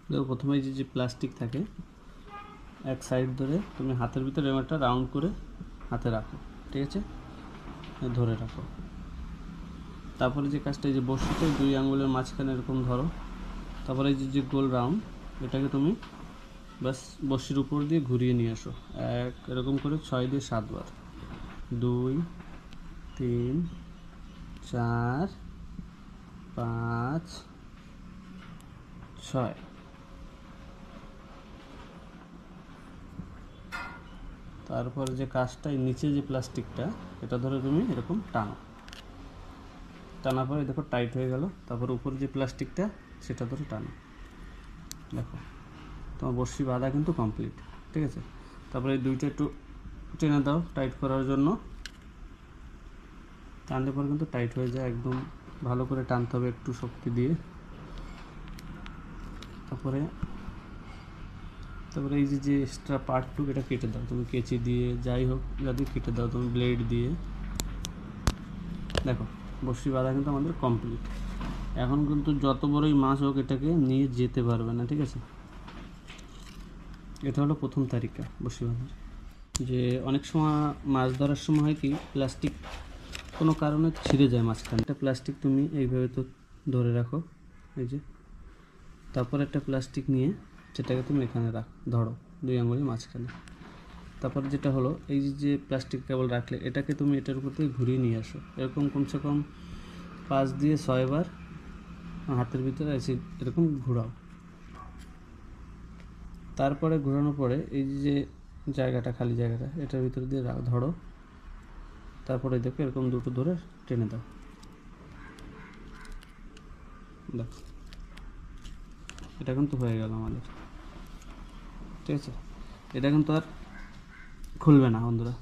দেখো প্রথমে যে প্লাস্টিক থাকে এক সাইড ধরে তুমি হাতের ভিতরে এরকম একটা রাউন্ড করে হাতে রাখো, ঠিক আছে, ধরে রাখো। তারপরে যে কাজটা, এই যে বড়শিতে 2 আঙ্গুলের মাঝখানে এরকম ধরো। তারপরে এই যে গোল রাউন্ড, এটাকে তুমি বাস বড়শির উপর দিয়ে ঘুরিয়ে নিয়ে আসো এরকম করে 6 দিয়ে 7 বার। 2 3 4 5 6। তারপর যে কাজটা, নিচে যে প্লাস্টিকটা এটা ধরে তুমি এরকম টানার পরে দেখো টাইট হয়ে গেল। তারপর উপরে যে প্লাস্টিকটা সেটা ধরে টানো, দেখো তোমার বড়শি বাঁধা কিন্তু কমপ্লিট, ঠিক আছে। তারপরে এই দুইটা একটু টেনে দাও টাইট করার জন্য। টানলে পরে কিন্তু টাইট হয়ে যায়, একদম ভালো করে টানতে হবে একটু শক্তি দিয়ে। তারপরে এই যে এক্সট্রা পার্টটুকু এটা কেটে দাও তুমি, কেচি দিয়ে যাই হোক যাতে কেটে দাও তুমি, ব্লেড দিয়ে। দেখো বড়শি বাঁধা কিন্তু আমাদের কমপ্লিট। এখন কিন্তু যত বড়ই মাছ হোক এটাকে নিয়ে যেতে পারবে না, ঠিক আছে। এটা হলো প্রথম তারিকা বড়শি বাঁধার। যে অনেক সময় মাছ ধরার সময় হয় কি, প্লাস্টিক কোনো কারণে ছিঁড়ে যায় মাঝখানে। একটা প্লাস্টিক তুমি এইভাবে তো ধরে রাখো, এই যে। তারপর একটা প্লাস্টিক নিয়ে সেটাকে তুমি এখানে ধরো 2 আঙুলের মাঝখানে। তারপর যেটা হলো, এই যে প্লাস্টিক কেবল রাখলে এটাকে তুমি এটার উপর থেকে ঘুরিয়ে নিয়ে আসো, এরকম কমসে কম 5 দিয়ে 6 বার হাতের ভিতরে এসে এরকম ঘোরাও। তারপরে ঘোরানোর পরে এই যে জায়গাটা, খালি জায়গাটা, এটার ভিতরে দিয়ে ধরো। তারপরে দেখো এরকম দুটো ধরে টেনে দাও, দেখো এটা কিন্তু হয়ে গেল আমাদের, ঠিক আছে। এটা কিন্তু আর খুলবে না বন্ধুরা।